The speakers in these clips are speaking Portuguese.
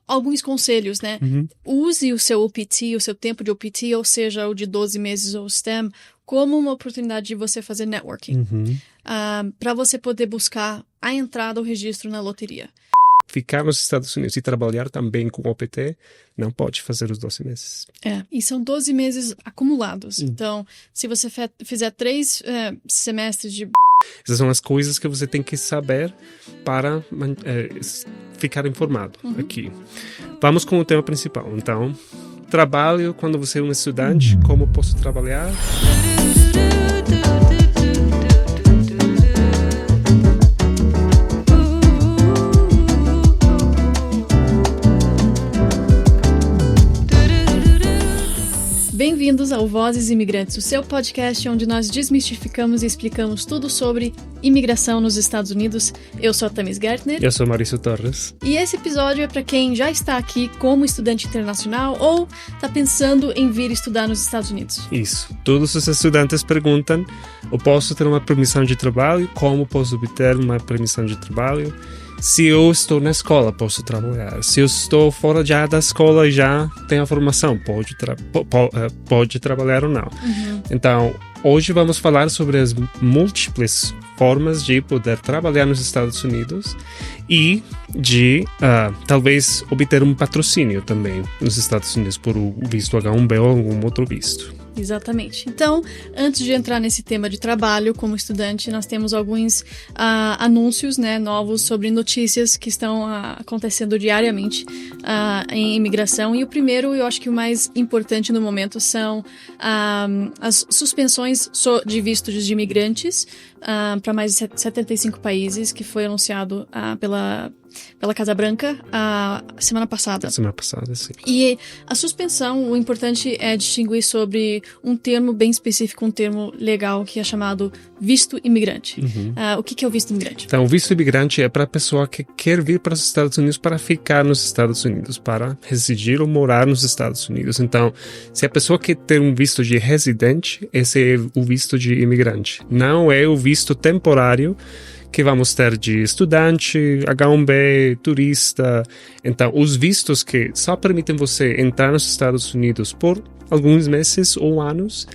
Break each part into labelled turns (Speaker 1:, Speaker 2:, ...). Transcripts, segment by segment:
Speaker 1: alguns conselhos, né? Use o seu OPT, o seu tempo de OPT, ou seja, o de 12 meses ou STEM, como uma oportunidade de você fazer networking. Para você poder buscar a entrada ou registro na loteria.
Speaker 2: Ficar nos Estados Unidos e trabalhar também com OPT, não pode fazer os 12 meses.
Speaker 1: E são 12 meses acumulados. Então, se você fizer 3 semestres de...
Speaker 2: Essas são as coisas que você tem que saber para ficar informado aqui. Vamos com o tema principal. Então, trabalho quando você é um estudante, como posso trabalhar?
Speaker 1: Bem-vindos ao Vozes Imigrantes, o seu podcast onde nós desmistificamos e explicamos tudo sobre imigração nos Estados Unidos. Eu sou a Thamis Gertner.
Speaker 2: Eu sou Maurício Torres.
Speaker 1: E esse episódio é para quem já está aqui como estudante internacional ou está pensando em vir estudar nos Estados Unidos.
Speaker 2: Isso. Todos os estudantes perguntam: eu posso ter uma permissão de trabalho? Como posso obter uma permissão de trabalho? Se eu estou na escola, posso trabalhar. Se eu estou fora já da escola e já tenho a formação, pode trabalhar ou não. Então, hoje vamos falar sobre as múltiplas formas de poder trabalhar nos Estados Unidos e de, talvez, obter um patrocínio também nos Estados Unidos por o visto H-1B ou algum outro visto.
Speaker 1: Exatamente. Então, antes de entrar nesse tema de trabalho como estudante, nós temos alguns anúncios, né, novos sobre notícias que estão acontecendo diariamente em imigração. E o primeiro, eu acho que o mais importante no momento, são as suspensões de vistos de imigrantes para mais de 75 países, que foi anunciado pela Casa Branca semana passada.
Speaker 2: Semana passada, sim.
Speaker 1: E a suspensão, o importante é distinguir sobre um termo bem específico, um termo legal que é chamado visto imigrante. O que é o visto imigrante?
Speaker 2: Então, o visto imigrante é para a pessoa que quer vir para os Estados Unidos para ficar nos Estados Unidos, para residir ou morar nos Estados Unidos. Então, se a pessoa quer ter um visto de residente, esse é o visto de imigrante. Não é o visto temporário que vamos ter de estudante, H-1B, turista. Então, os vistos que só permitem você entrar nos Estados Unidos por alguns meses ou anos,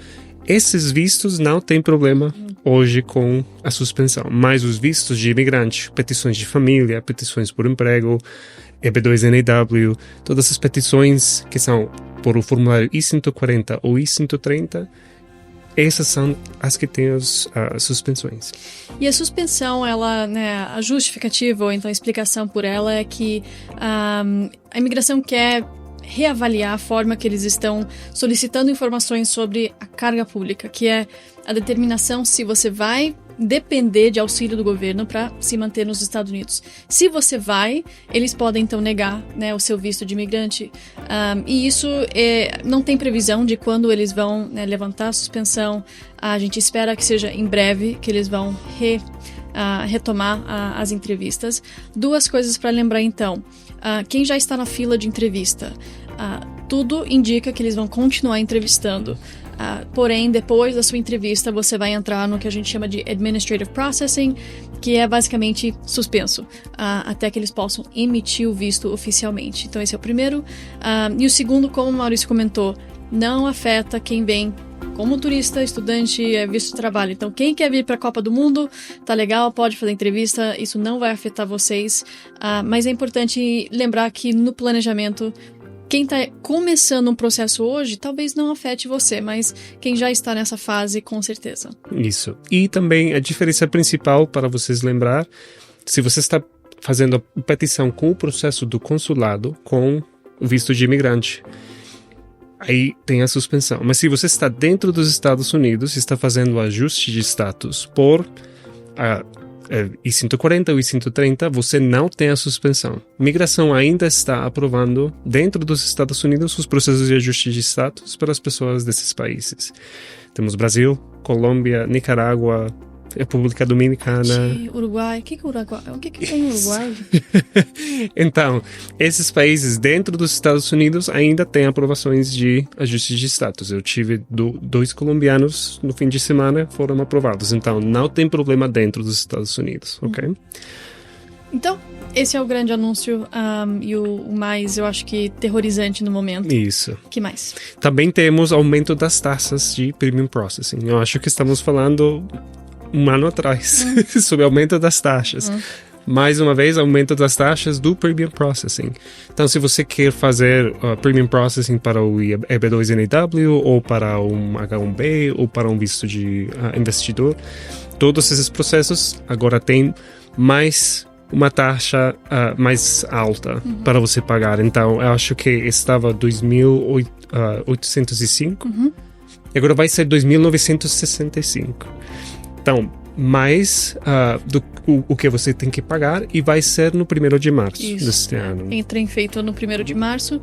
Speaker 2: esses vistos não tem problema hoje com a suspensão. Mas os vistos de imigrante, petições de família, petições por emprego, EB2NW, todas essas petições que são por o formulário I-140 ou I-130, essas são as que têm as suspensões.
Speaker 1: E a suspensão, ela, né, a justificativa, ou então a explicação por ela é que a imigração quer reavaliar a forma que eles estão solicitando informações sobre a carga pública, que é a determinação se você vai depender de auxílio do governo para se manter nos Estados Unidos. Se você vai, eles podem então negar, né, o seu visto de imigrante. E isso não tem previsão de quando eles vão, né, levantar a suspensão. A gente espera que seja em breve que eles vão retomar as entrevistas. Duas coisas para lembrar então. Quem já está na fila de entrevista, tudo indica que eles vão continuar entrevistando. Porém, depois da sua entrevista, você vai entrar no que a gente chama de Administrative Processing, que é basicamente suspenso, até que eles possam emitir o visto oficialmente. Então, esse é o primeiro. E o segundo, como o Maurício comentou, não afeta quem vem como turista, estudante, visto de trabalho. Então, quem quer vir para a Copa do Mundo, tá legal, pode fazer entrevista, isso não vai afetar vocês. Mas é importante lembrar que no planejamento, quem está começando um processo hoje, talvez não afete você, mas quem já está nessa fase, com certeza.
Speaker 2: Isso. E também a diferença principal para vocês lembrar, se você está fazendo a petição com o processo do consulado, com o visto de imigrante, aí tem a suspensão. Mas se você está dentro dos Estados Unidos e está fazendo o ajuste de status por I-140 ou I-130, você não tem a suspensão. Migração ainda está aprovando dentro dos Estados Unidos os processos de ajuste de status para as pessoas desses países. Temos Brasil, Colômbia, Nicarágua, República Dominicana.
Speaker 1: Uruguai. O que é Uruguai? O que tem no Uruguai?
Speaker 2: Então, esses países dentro dos Estados Unidos ainda têm aprovações de ajuste de status. Eu tive 2 colombianos no fim de semana, foram aprovados. Então, não tem problema dentro dos Estados Unidos, ok?
Speaker 1: Então, esse é o grande anúncio e o mais, eu acho que, terrorizante no momento.
Speaker 2: Isso.
Speaker 1: Que mais?
Speaker 2: Também temos aumento das taxas de Premium Processing. Eu acho que estamos falando um ano atrás sobre aumento das taxas. Mais uma vez, aumento das taxas do Premium Processing. Então, se você quer fazer Premium Processing para o EB2NW, ou para um H1B, ou para um visto de investidor, todos esses processos agora têm mais uma taxa mais alta para você pagar. Então, eu acho que estava 2.805 e agora vai ser 2.965. Então, mais do o que você tem que pagar, e vai ser no 1º de março deste ano.
Speaker 1: Entra em efeito no 1º de março.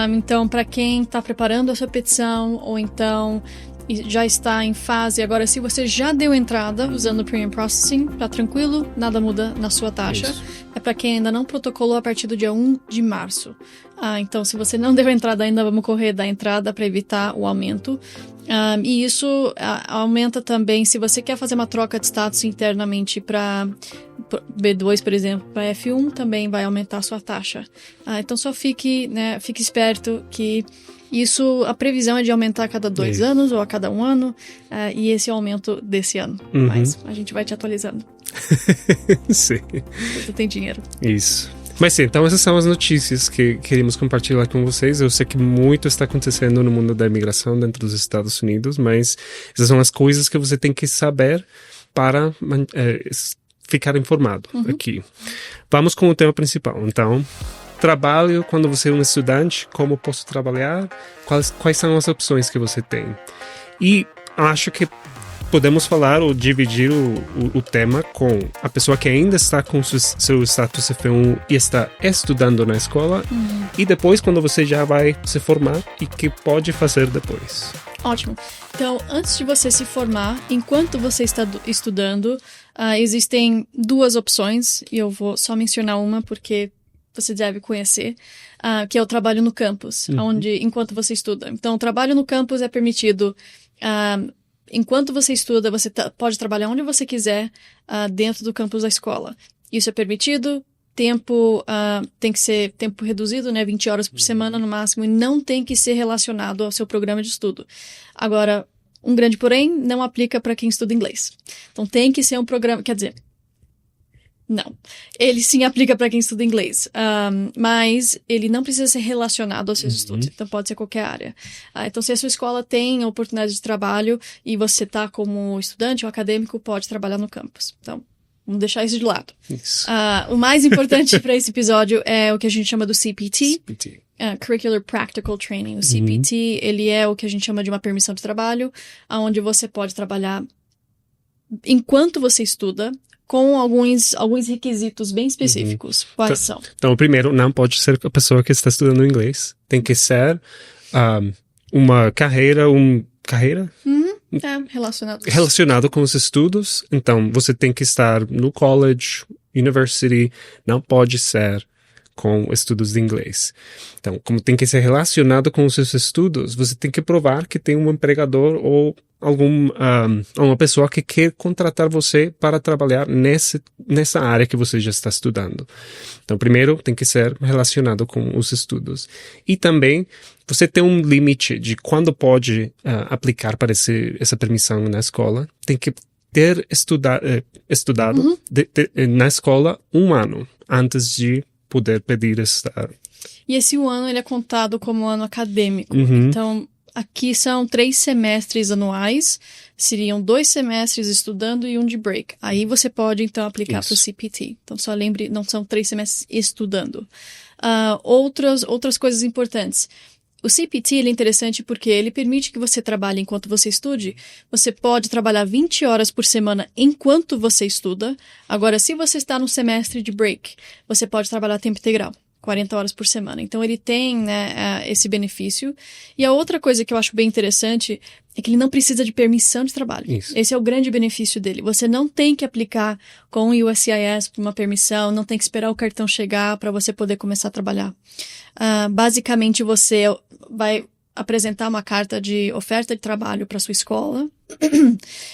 Speaker 1: Então, para quem está preparando a sua petição, ou então já está em fase, agora se você já deu entrada usando o Premium Processing, tá tranquilo, nada muda na sua taxa. Isso. É para quem ainda não protocolou a partir do dia 1 de março. Então, se você não deu entrada ainda, vamos correr da entrada para evitar o aumento. E isso aumenta também, se você quer fazer uma troca de status internamente para B2, por exemplo, para F1, também vai aumentar a sua taxa. Então, só fique esperto que isso, a previsão é de aumentar a cada 2 anos ou a cada 1 ano, e esse é o aumento desse ano. Mas a gente vai te atualizando.
Speaker 2: Sim.
Speaker 1: Você tem dinheiro.
Speaker 2: Isso. Mas sim, então essas são as notícias que queríamos compartilhar com vocês. Eu sei que muito está acontecendo no mundo da imigração dentro dos Estados Unidos, mas essas são as coisas que você tem que saber para ficar informado aqui. Vamos com o tema principal. Então, trabalho quando você é um estudante, como posso trabalhar, quais são as opções que você tem. E acho que podemos falar ou dividir o tema com a pessoa que ainda está com seu status F1 e está estudando na escola, e depois quando você já vai se formar e que pode fazer depois.
Speaker 1: Ótimo. Então, antes de você se formar, enquanto você está estudando, existem 2 opções, e eu vou só mencionar uma porque você deve conhecer, que é o trabalho no campus, onde, enquanto você estuda. Então, o trabalho no campus é permitido. Enquanto você estuda, você pode trabalhar onde você quiser dentro do campus da escola. Isso é permitido. Tempo tem que ser tempo reduzido, né? 20 horas por semana no máximo, e não tem que ser relacionado ao seu programa de estudo. Agora, um grande porém, não aplica para quem estuda inglês. Então, tem que ser um programa... Quer dizer, não. Ele sim aplica para quem estuda inglês, mas ele não precisa ser relacionado aos seus estudos, então pode ser qualquer área. Então, se a sua escola tem oportunidade de trabalho e você está como estudante ou acadêmico, pode trabalhar no campus. Então, vamos deixar isso de lado.
Speaker 2: Isso.
Speaker 1: O mais importante para esse episódio é o que a gente chama do CPT. Curricular Practical Training. O CPT, ele é o que a gente chama de uma permissão de trabalho, onde você pode trabalhar enquanto você estuda, com alguns requisitos bem específicos. Quais são?
Speaker 2: Então, o primeiro, não pode ser a pessoa que está estudando inglês. Tem que ser uma carreira, relacionado com os estudos. Então, você tem que estar no college, university, não pode ser com estudos de inglês. Então, como tem que ser relacionado com os seus estudos, você tem que provar que tem um empregador ou uma pessoa que quer contratar você para trabalhar nessa área que você já está estudando. Então, primeiro, tem que ser relacionado com os estudos. E também, você tem um limite de quando pode aplicar para essa permissão na escola. Tem que ter estudado na escola 1 ano antes de poder pedir estar.
Speaker 1: E esse 1 ano, ele é contado como ano acadêmico. Então, aqui são 3 semestres anuais, seriam 2 semestres estudando e 1 de break. Aí você pode, então, aplicar para o CPT. Então, só lembre, não são 3 semestres estudando. Outras coisas importantes. O CPT, ele é interessante porque ele permite que você trabalhe enquanto você estude. Você pode trabalhar 20 horas por semana enquanto você estuda. Agora, se você está no semestre de break, você pode trabalhar tempo integral. 40 horas por semana. Então, ele tem, né, esse benefício. E a outra coisa que eu acho bem interessante é que ele não precisa de permissão de trabalho.
Speaker 2: Isso.
Speaker 1: Esse é o grande benefício dele. Você não tem que aplicar com o USCIS por uma permissão, não tem que esperar o cartão chegar para você poder começar a trabalhar. Basicamente, você vai apresentar uma carta de oferta de trabalho para sua escola.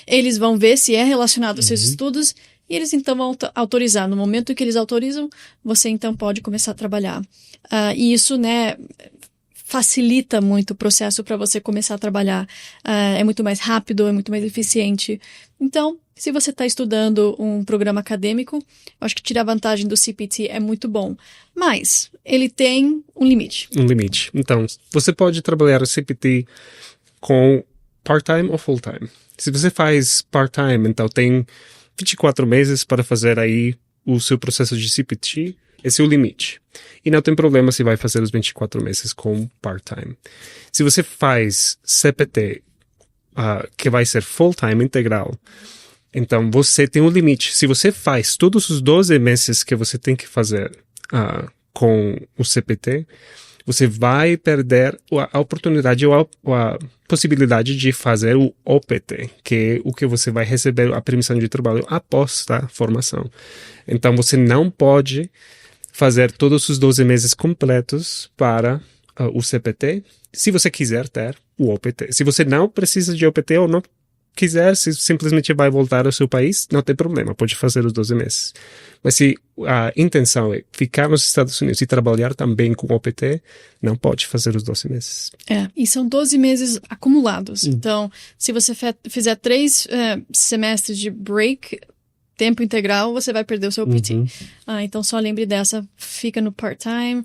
Speaker 1: Eles vão ver se é relacionado aos seus estudos e eles então vão autorizar. No momento que eles autorizam, você então pode começar a trabalhar. E isso, né, facilita muito o processo para você começar a trabalhar. É muito mais rápido, é muito mais eficiente. Então, se você está estudando um programa acadêmico, eu acho que tirar vantagem do CPT é muito bom. Mas ele tem um limite.
Speaker 2: Um limite. Então, você pode trabalhar o CPT com part-time ou full-time. Se você faz part-time, então tem 24 meses para fazer aí o seu processo de CPT. Esse é o limite. E não tem problema se vai fazer os 24 meses com part-time. Se você faz CPT, que vai ser full-time, integral, então você tem um limite. Se você faz todos os 12 meses que você tem que fazer com o CPT, você vai perder a oportunidade ou a possibilidade de fazer o OPT, que é o que você vai receber a permissão de trabalho após a formação. Então você não pode fazer todos os 12 meses completos para o CPT, se você quiser ter o OPT. Se você não precisa de OPT ou não quiser, se simplesmente vai voltar ao seu país, não tem problema, pode fazer os 12 meses. Mas se a intenção é ficar nos Estados Unidos e trabalhar também com OPT, não pode fazer os 12 meses.
Speaker 1: E são 12 meses acumulados. Então, se você fizer 3 semestres de break, tempo integral, você vai perder o seu OPT. Então, só lembre dessa, fica no part-time,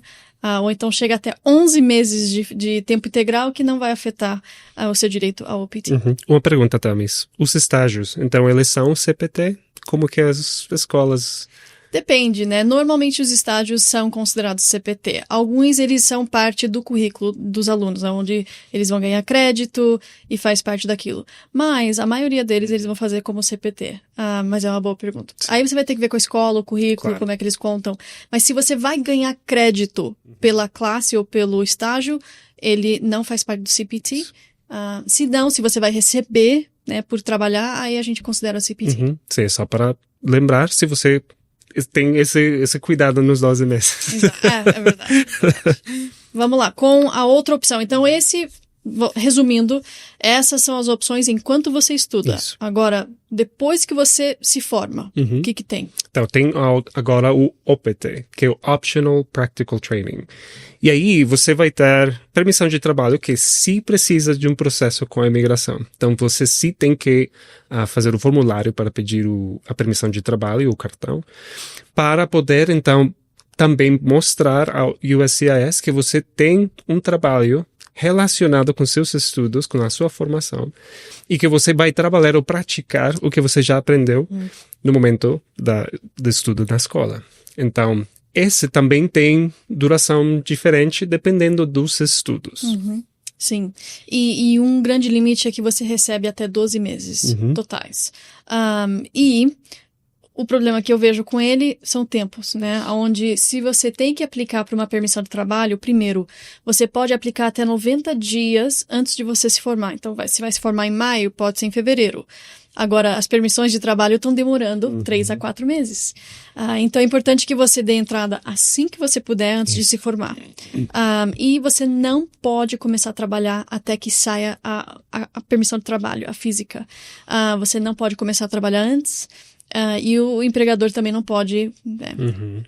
Speaker 1: ou então chega até 11 meses de tempo integral, que não vai afetar o seu direito ao OPT.
Speaker 2: Uma pergunta, Thamis. Os estágios, então, eles são CPT? Como que as escolas...
Speaker 1: Depende, né? Normalmente os estágios são considerados CPT. Alguns, eles são parte do currículo dos alunos, onde eles vão ganhar crédito e faz parte daquilo. Mas a maioria deles, eles vão fazer como CPT. Mas é uma boa pergunta. Aí você vai ter que ver com a escola, o currículo, claro, como é que eles contam. Mas se você vai ganhar crédito pela classe ou pelo estágio, ele não faz parte do CPT. Se não, se você vai receber, né, por trabalhar, aí a gente considera o CPT.
Speaker 2: Sim, só para lembrar, se você tem esse cuidado nos 12 meses.
Speaker 1: É verdade. Vamos lá, com a outra opção. Então, resumindo, essas são as opções enquanto você estuda.
Speaker 2: Isso.
Speaker 1: Agora, depois que você se forma, o que tem?
Speaker 2: Então, tem agora o OPT, que é o Optional Practical Training. E aí, você vai ter permissão de trabalho que se precisa de um processo com a imigração. Então, você sim tem que fazer o formulário para pedir a permissão de trabalho, o cartão, para poder, então, também mostrar ao USCIS que você tem um trabalho relacionado com seus estudos, com a sua formação, e que você vai trabalhar ou praticar o que você já aprendeu no momento do estudo na escola. Então, esse também tem duração diferente dependendo dos estudos.
Speaker 1: Sim, e um grande limite é que você recebe até 12 meses totais. E o problema que eu vejo com ele são tempos, né? Onde, se você tem que aplicar para uma permissão de trabalho, primeiro, você pode aplicar até 90 dias antes de você se formar. Então, se vai se formar em maio, pode ser em fevereiro. Agora, as permissões de trabalho estão demorando 3 a 4 meses. Então, é importante que você dê entrada assim que você puder, antes de se formar. E você não pode começar a trabalhar até que saia a permissão de trabalho, a física. Você não pode começar a trabalhar antes. E o empregador também não pode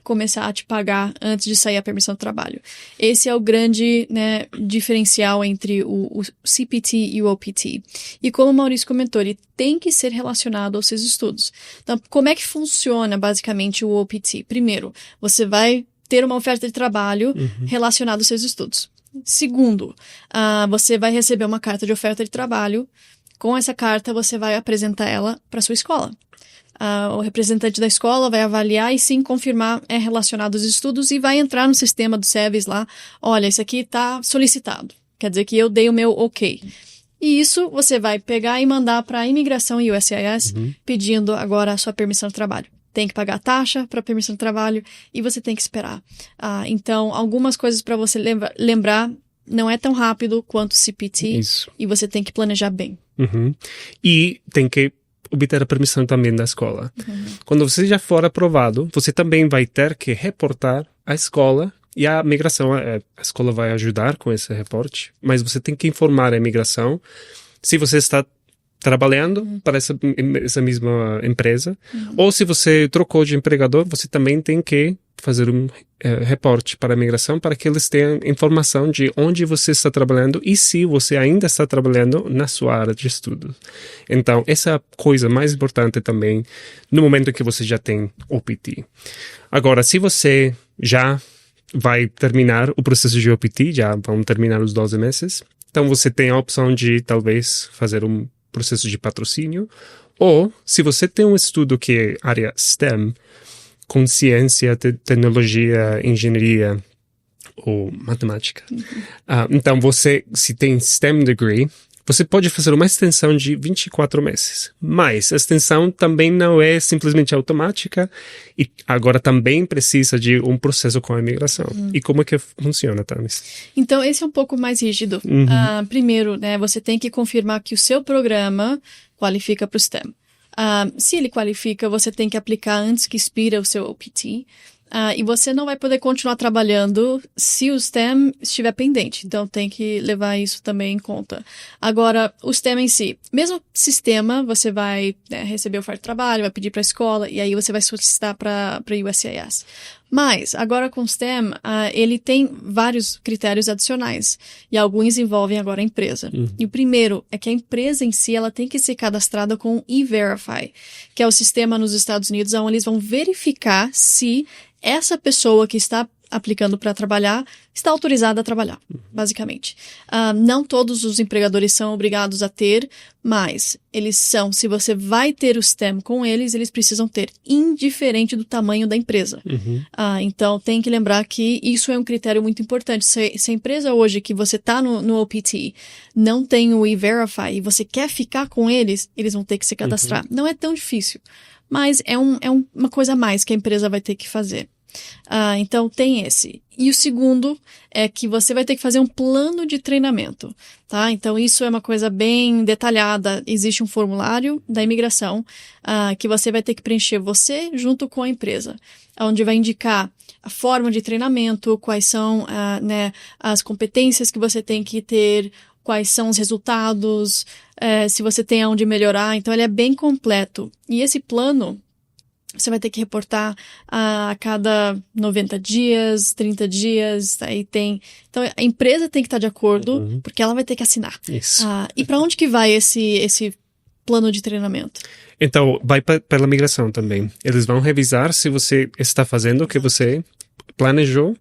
Speaker 1: começar a te pagar antes de sair a permissão de trabalho. Esse é o grande, né, diferencial entre o CPT e o OPT. E como o Maurício comentou, ele tem que ser relacionado aos seus estudos. Então, como é que funciona basicamente o OPT? Primeiro, você vai ter uma oferta de trabalho relacionada aos seus estudos. Segundo, você vai receber uma carta de oferta de trabalho. Com essa carta, você vai apresentar ela para sua escola. O representante da escola vai avaliar e sim confirmar é relacionado aos estudos e vai entrar no sistema do SEVES lá. Olha, isso aqui está solicitado. Quer dizer que eu dei o meu ok. E isso você vai pegar e mandar para a imigração e USCIS pedindo agora a sua permissão de trabalho. Tem que pagar a taxa para a permissão de trabalho e você tem que esperar. Então, algumas coisas para você lembrar, não é tão rápido quanto o CPT. Isso. E você tem que planejar bem.
Speaker 2: E tem que obter a permissão também da escola. Quando você já for aprovado, você também vai ter que reportar à escola e a migração, a escola vai ajudar com esse reporte, mas você tem que informar a imigração se você está trabalhando para essa mesma empresa. Ou se você trocou de empregador, você também tem que fazer um reporte para a imigração para que eles tenham informação de onde você está trabalhando e se você ainda está trabalhando na sua área de estudo. Então, essa é a coisa mais importante também no momento que você já tem OPT. Agora, se você já vai terminar o processo de OPT, já vão terminar os 12 meses, então você tem a opção de talvez fazer um processo de patrocínio, ou se você tem um estudo que é área STEM, com ciência, tecnologia, engenharia ou matemática. Então você, se tem STEM degree, você pode fazer uma extensão de 24 meses. Mas a extensão também não é simplesmente automática e agora também precisa de um processo com a imigração. E como é que funciona, Thames?
Speaker 1: Então, esse é um pouco mais rígido. Primeiro, né, você tem que confirmar que o seu programa qualifica para o STEM. Se ele qualifica, você tem que aplicar antes que expira o seu OPT. E você não vai poder continuar trabalhando se o STEM estiver pendente. Então, tem que levar isso também em conta. Agora, o STEM em si. Mesmo sistema, você vai receber oferta de trabalho, vai pedir para a escola, e aí você vai solicitar para a USCIS. Mas, agora com o STEM, ele tem vários critérios adicionais. E alguns envolvem agora a empresa. E o primeiro é que a empresa em si, ela tem que ser cadastrada com o E-Verify, que é o sistema nos Estados Unidos onde eles vão verificar se essa pessoa que está aplicando para trabalhar está autorizada a trabalhar, basicamente. Não todos os empregadores são obrigados a ter, mas eles são, se você vai ter o STEM com eles, eles precisam ter, indiferente do tamanho da empresa. Então, tem que lembrar que isso é um critério muito importante. Se a empresa hoje que você está no OPT não tem o E-Verify e você quer ficar com eles, eles vão ter que se cadastrar. Não é tão difícil, mas é uma coisa a mais que a empresa vai ter que fazer. Então, tem esse. E o segundo é que você vai ter que fazer um plano de treinamento, tá? Então, isso é uma coisa bem detalhada. Existe um formulário da imigração que você vai ter que preencher você junto com a empresa, onde vai indicar a forma de treinamento, quais são as competências que você tem que ter, quais são os resultados, se você tem onde melhorar. Então, ele é bem completo. E esse plano você vai ter que reportar a cada 90 dias, 30 dias, aí tem... Então, a empresa tem que estar de acordo, porque ela vai ter que assinar.
Speaker 2: Isso.
Speaker 1: E para onde que vai esse plano de treinamento?
Speaker 2: Então, vai pela migração também. Eles vão revisar se você está fazendo o que você planejou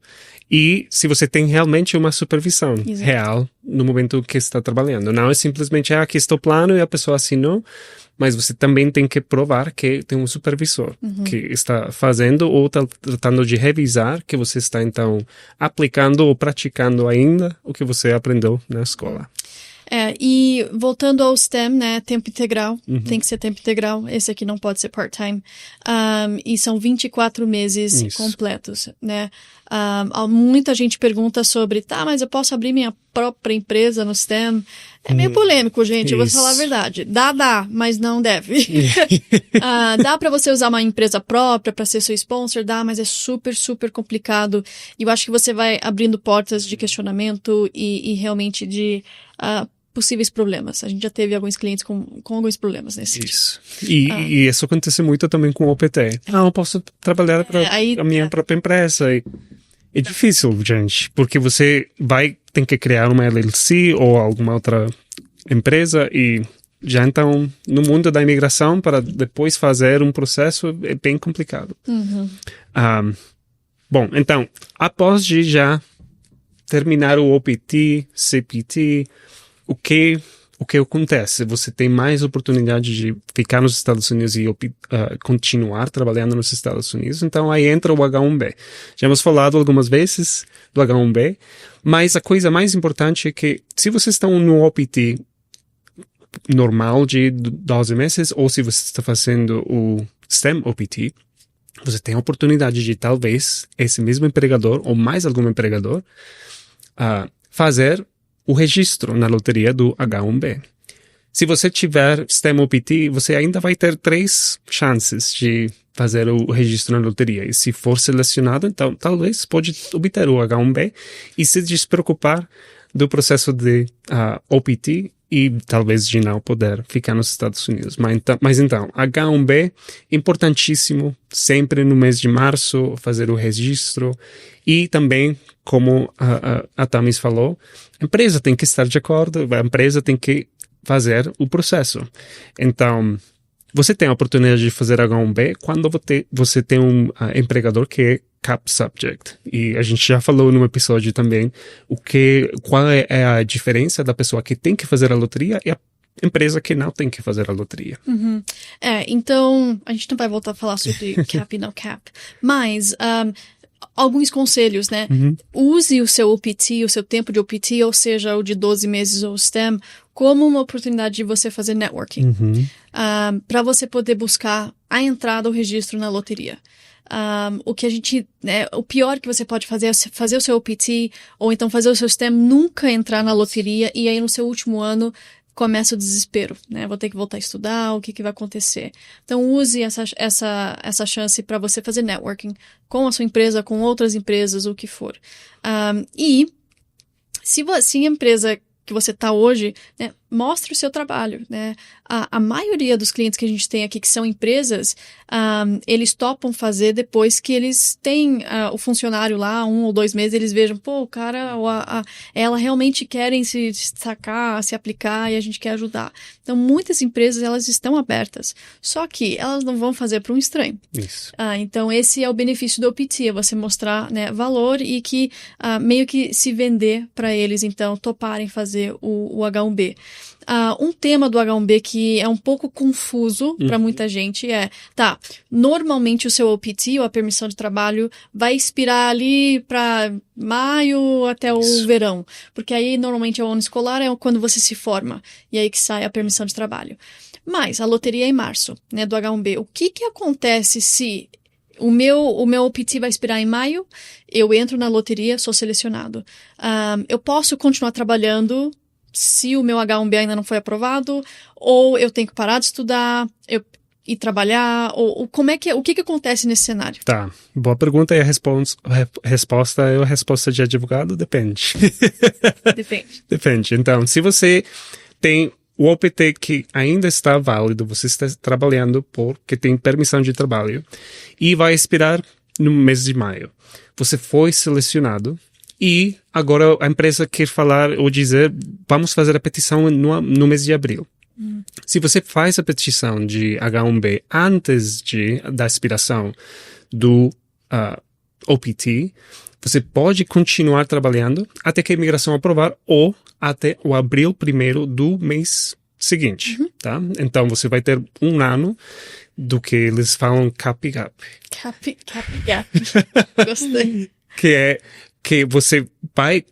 Speaker 2: e se você tem realmente uma supervisão real no momento que está trabalhando. Não é simplesmente, aqui está o plano e a pessoa assinou, mas você também tem que provar que tem um supervisor que está fazendo ou tratando de revisar que você está, então, aplicando ou praticando ainda o que você aprendeu na escola.
Speaker 1: E voltando ao STEM, né, tempo integral, tem que ser tempo integral, esse aqui não pode ser part-time, e são 24 meses completos, né. Muita gente pergunta sobre, mas eu posso abrir minha própria empresa no STEM? É meio polêmico, gente, eu vou falar a verdade. Dá, mas não deve. Dá para você usar uma empresa própria para ser seu sponsor, dá, mas é super, super complicado. E eu acho que você vai abrindo portas de questionamento e realmente de possíveis problemas. A gente já teve alguns clientes com alguns problemas nesse sentido.
Speaker 2: Isso. E isso acontece muito também com o OPT. Eu posso trabalhar para a minha própria empresa. É difícil, gente, porque você tem que criar uma LLC ou alguma outra empresa e já então, no mundo da imigração, para depois fazer um processo é bem complicado. Bom, então, após de já terminar o OPT, CPT, o que acontece? Você tem mais oportunidade de ficar nos Estados Unidos e continuar trabalhando nos Estados Unidos. Então, aí entra o H1B. Já hemos falado algumas vezes do H1B, mas a coisa mais importante é que se vocês estão no OPT normal de 12 meses, ou se você está fazendo o STEM OPT, você tem a oportunidade de talvez esse mesmo empregador ou mais algum empregador fazer o registro na loteria do H1B. Se você tiver STEM OPT, você ainda vai ter 3 chances de fazer o registro na loteria. E se for selecionado, então talvez pode obter o H1B e se despreocupar do processo de OPT e talvez de não poder ficar nos Estados Unidos. Mas então, H1B, importantíssimo, sempre no mês de março, fazer o registro. E também, como a Thamis falou, a empresa tem que estar de acordo, a empresa tem que fazer o processo. Então, você tem a oportunidade de fazer H1B quando você tem um empregador que é cap subject. E a gente já falou num episódio também qual é a diferença da pessoa que tem que fazer a loteria e a empresa que não tem que fazer a loteria.
Speaker 1: Uhum. Então, a gente não vai voltar a falar sobre cap e não cap, mas alguns conselhos, né?
Speaker 2: Uhum.
Speaker 1: Use o seu OPT, o seu tempo de OPT, ou seja, o de 12 meses ou STEM, como uma oportunidade de você fazer networking.
Speaker 2: Uhum.
Speaker 1: Para você poder buscar a entrada ou registro na loteria. O pior que você pode fazer é fazer o seu OPT ou então fazer o seu STEM, nunca entrar na loteria e aí no seu último ano começa o desespero, né? Vou ter que voltar a estudar, o que vai acontecer? Então use essa chance para você fazer networking com a sua empresa, com outras empresas, o que for. E se a empresa que você está hoje, né, mostre o seu trabalho, né? A maioria dos clientes que a gente tem aqui, que são empresas, eles topam fazer depois que eles têm o funcionário lá, 1 ou 2 meses, eles vejam, pô, o cara, ela realmente querem se destacar, se aplicar e a gente quer ajudar. Então, muitas empresas, elas estão abertas, só que elas não vão fazer para um estranho.
Speaker 2: Isso.
Speaker 1: Então, esse é o benefício do OPT, é você mostrar, né, valor e que meio que se vender para eles, então, toparem fazer o H1B. Um tema do H1B que é um pouco confuso para muita gente normalmente o seu OPT, ou a permissão de trabalho, vai expirar ali para maio até o verão, porque aí normalmente é o ano escolar, é quando você se forma, e aí que sai a permissão de trabalho. Mas a loteria é em março, né, do H1B. O que acontece se o meu OPT vai expirar em maio, eu entro na loteria, sou selecionado. Eu posso continuar trabalhando se o meu H1B ainda não foi aprovado, ou eu tenho que parar de estudar e trabalhar, ou o que acontece nesse cenário?
Speaker 2: Tá, boa pergunta, e a resposta é a resposta de advogado, depende.
Speaker 1: Depende.
Speaker 2: Depende. Então, se você tem o OPT que ainda está válido, você está trabalhando porque tem permissão de trabalho, e vai expirar no mês de maio. Você foi selecionado, e agora a empresa quer falar ou dizer, vamos fazer a petição no mês de abril. Se você faz a petição de H1B antes da expiração do OPT, você pode continuar trabalhando até que a imigração aprovar ou até o abril 1º do mês seguinte, tá? Então você vai ter um ano do que eles falam cap-gap.
Speaker 1: Cap-gap. Gostei.
Speaker 2: Que você vai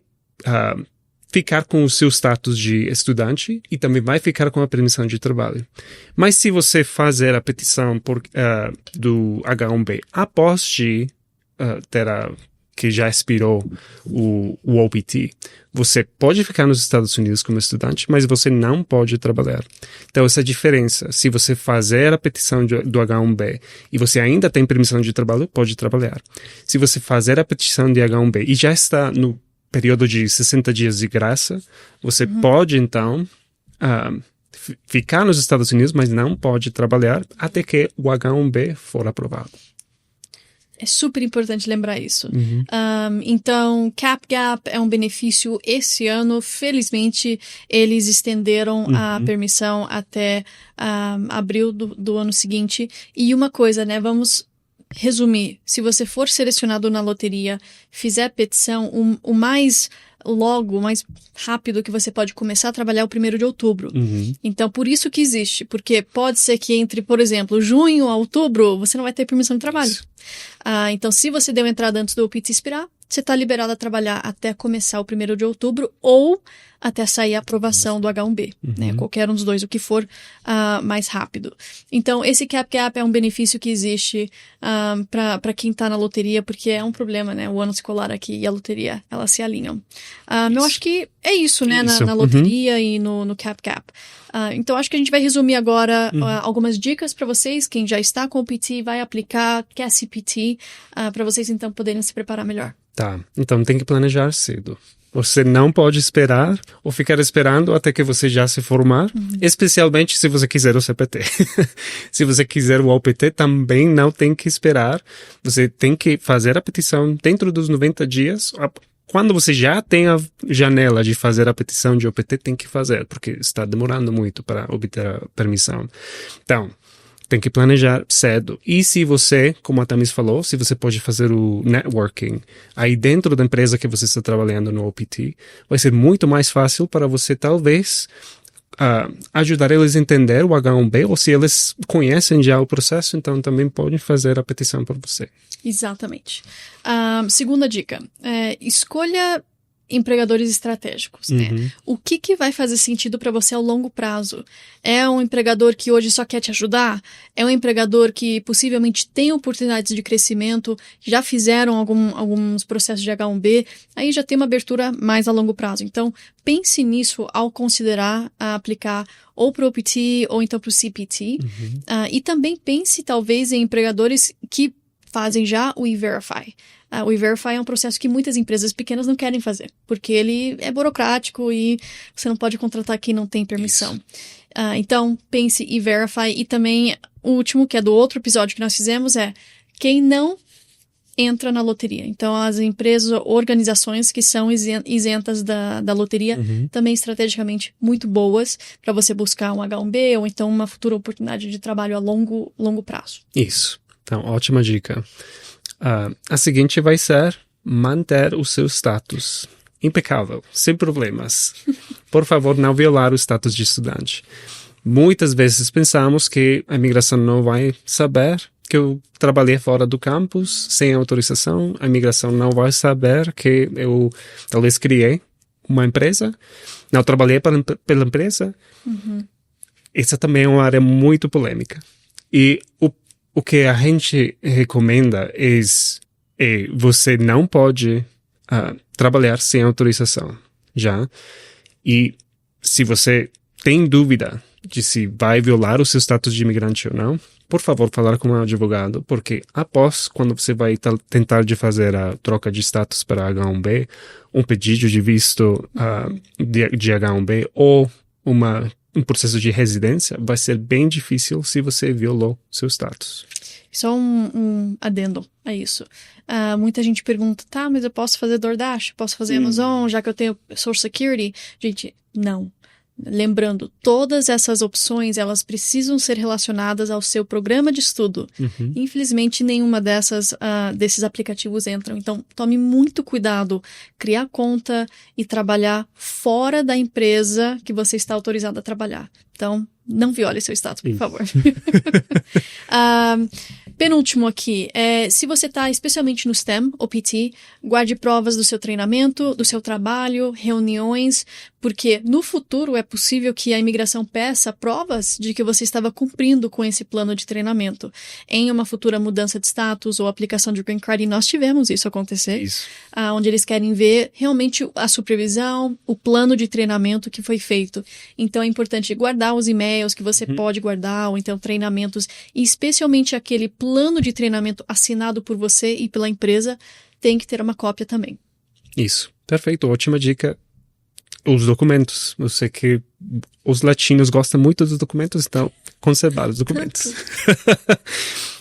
Speaker 2: ficar com o seu status de estudante e também vai ficar com a permissão de trabalho. Mas se você fazer a petição do H1B após de que já expirou o OPT, você pode ficar nos Estados Unidos como estudante, mas você não pode trabalhar. Então, essa é a diferença. Se você fazer a petição do H1B e você ainda tem permissão de trabalho, pode trabalhar. Se você fazer a petição de H1B e já está no período de 60 dias de graça, você pode, então, ficar nos Estados Unidos, mas não pode trabalhar até que o H1B for aprovado.
Speaker 1: É super importante lembrar isso. Então, cap-gap é um benefício esse ano. Felizmente, eles estenderam a permissão até abril do ano seguinte. E uma coisa, né? Vamos resumir. Se você for selecionado na loteria, fizer a petição, o mais rápido que você pode começar a trabalhar é o 1º de outubro. Então, por isso que existe. Porque pode ser que entre, por exemplo, junho a outubro, você não vai ter permissão de trabalho. Então, se você deu entrada antes do OPT expirar, você está liberado a trabalhar até começar o 1º de outubro ou até sair a aprovação do H1B, né? Qualquer um dos dois, o que for mais rápido. Então, esse cap-gap é um benefício que existe para quem está na loteria, porque é um problema, né? O ano escolar aqui e a loteria, elas se alinham. Eu acho que é isso, né? Na loteria e no cap-gap. Então, acho que a gente vai resumir agora algumas dicas para vocês. Quem já está com o PT vai aplicar, quer CPT, para vocês, então, poderem se preparar melhor.
Speaker 2: Tá, então tem que planejar cedo. Você não pode esperar ou ficar esperando até que você já se formar, especialmente se você quiser o CPT. Se você quiser o OPT, também não tem que esperar. Você tem que fazer a petição dentro dos 90 dias. Quando você já tem a janela de fazer a petição de OPT, tem que fazer, porque está demorando muito para obter a permissão. Então, tem que planejar cedo. E se você, como a Tamis falou, se você pode fazer o networking aí dentro da empresa que você está trabalhando no OPT, vai ser muito mais fácil para você, talvez, ajudar eles a entender o H1B, ou se eles conhecem já o processo, então também podem fazer a petição para você.
Speaker 1: Exatamente. Segunda dica, escolha empregadores estratégicos, né? O que vai fazer sentido para você ao longo prazo? É um empregador que hoje só quer te ajudar? É um empregador que possivelmente tem oportunidades de crescimento, já fizeram alguns processos de H1B, aí já tem uma abertura mais a longo prazo. Então, pense nisso ao considerar aplicar ou para o OPT ou então para o CPT. E também pense talvez em empregadores que fazem já o E-Verify. O E-Verify é um processo que muitas empresas pequenas não querem fazer, porque ele é burocrático e você não pode contratar quem não tem permissão. Então, pense E-Verify. E também, o último, que é do outro episódio que nós fizemos, é quem não entra na loteria. Então, as empresas, organizações que são isentas da loteria, também estrategicamente muito boas para você buscar um H1B ou então uma futura oportunidade de trabalho a longo prazo.
Speaker 2: Isso. Então, ótima dica. A seguinte vai ser manter o seu status impecável, sem problemas. Por favor, não violar o status de estudante. Muitas vezes pensamos que a imigração não vai saber que eu trabalhei fora do campus sem autorização. A imigração não vai saber que eu talvez criei uma empresa, não trabalhei pela empresa. Essa também é uma área muito polêmica. E o que a gente recomenda é você não pode trabalhar sem autorização, já. E se você tem dúvida de se vai violar o seu status de imigrante ou não, por favor, falar com um advogado, porque após, quando você vai tentar de fazer a troca de status para H1B, um pedido de visto de H1B ou um processo de residência, vai ser bem difícil se você violou seu status.
Speaker 1: Só um adendo a isso. Muita gente pergunta, tá, mas eu posso fazer DoorDash? Posso fazer Amazon, já que eu tenho Social Security? Gente, não. Lembrando, todas essas opções, elas precisam ser relacionadas ao seu programa de estudo. Infelizmente, nenhuma desses aplicativos entram. Então, tome muito cuidado. Criar conta e trabalhar fora da empresa que você está autorizado a trabalhar. Então, não viole seu status, por favor. Penúltimo aqui, se você está especialmente no STEM, OPT, guarde provas do seu treinamento, do seu trabalho, reuniões, porque no futuro é possível que a imigração peça provas de que você estava cumprindo com esse plano de treinamento em uma futura mudança de status ou aplicação de Green Card, e nós tivemos isso acontecer, onde eles querem ver realmente a supervisão, o plano de treinamento que foi feito. Então é importante guardar os e-mails que você pode guardar, ou então treinamentos, e especialmente aquele plano de treinamento assinado por você e pela empresa, tem que ter uma cópia também.
Speaker 2: Isso, perfeito, ótima dica. Os documentos, eu sei que os latinos gostam muito dos documentos, então conservar os documentos.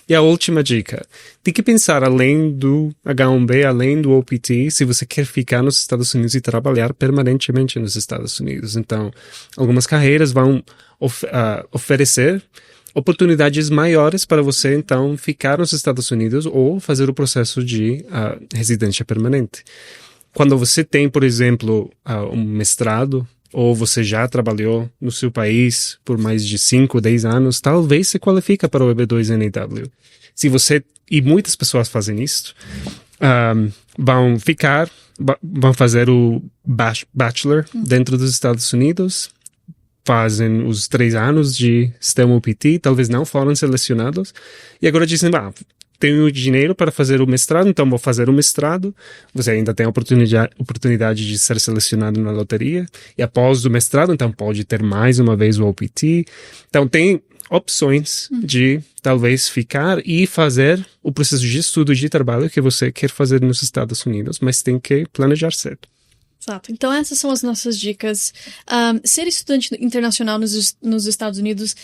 Speaker 2: E a última dica, tem que pensar além do H1B, além do OPT, se você quer ficar nos Estados Unidos e trabalhar permanentemente nos Estados Unidos. Então, algumas carreiras vão oferecer oportunidades maiores para você, então, ficar nos Estados Unidos ou fazer o processo de residência permanente. Quando você tem, por exemplo, um mestrado, ou você já trabalhou no seu país por mais de 5 ou 10 anos, talvez se qualifica para o EB2NW. Se você, e muitas pessoas fazem isso, vão fazer o bachelor dentro dos Estados Unidos, fazem os 3 anos de STEM OPT, talvez não foram selecionados, e agora dizem, tenho dinheiro para fazer o mestrado, então vou fazer o mestrado. Você ainda tem a oportunidade de ser selecionado na loteria. E após o mestrado, então pode ter mais uma vez o OPT. Então tem opções de talvez ficar e fazer o processo de estudo de trabalho que você quer fazer nos Estados Unidos, mas tem que planejar cedo.
Speaker 1: Exato. Então, essas são as nossas dicas. Ser estudante internacional nos Estados Unidos,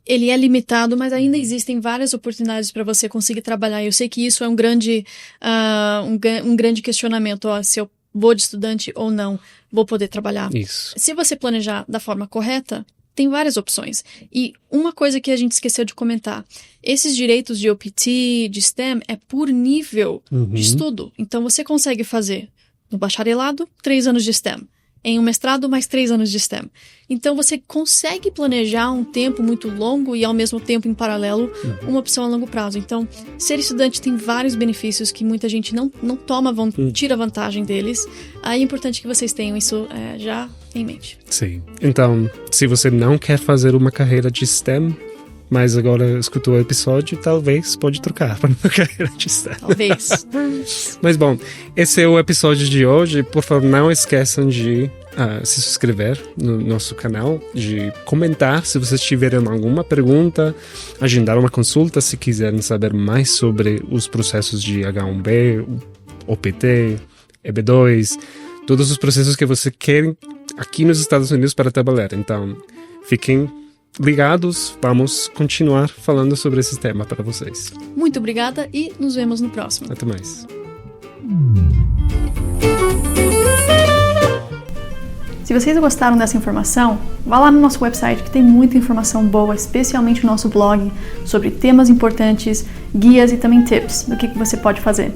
Speaker 1: ele é limitado, mas ainda existem várias oportunidades para você conseguir trabalhar. Eu sei que isso é um grande questionamento. Se eu vou de estudante ou não, vou poder trabalhar.
Speaker 2: Isso.
Speaker 1: Se você planejar da forma correta, tem várias opções. E uma coisa que a gente esqueceu de comentar, esses direitos de OPT, de STEM, é por nível de estudo. Então, você consegue fazer no bacharelado, 3 anos de STEM. Em um mestrado, mais 3 anos de STEM. Então, você consegue planejar um tempo muito longo e, ao mesmo tempo, em paralelo, uma opção a longo prazo. Então, ser estudante tem vários benefícios que muita gente não tira vantagem deles. Aí é importante que vocês tenham isso já em mente.
Speaker 2: Sim. Então, se você não quer fazer uma carreira de STEM, mas agora escutou o episódio, talvez pode trocar para uma carreira de STEM.
Speaker 1: Talvez.
Speaker 2: Mas bom, esse é o episódio de hoje. Por favor, não esqueçam de se inscrever no nosso canal, de comentar se vocês tiverem alguma pergunta, agendar uma consulta se quiserem saber mais sobre os processos de H1B, OPT, EB2, todos os processos que você quer aqui nos Estados Unidos para trabalhar. Então, fiquem ligados, vamos continuar falando sobre esse tema para vocês.
Speaker 1: Muito obrigada e nos vemos no próximo.
Speaker 2: Até mais.
Speaker 1: Se vocês gostaram dessa informação, vá lá no nosso website que tem muita informação boa, especialmente o nosso blog, sobre temas importantes, guias e também tips do que você pode fazer.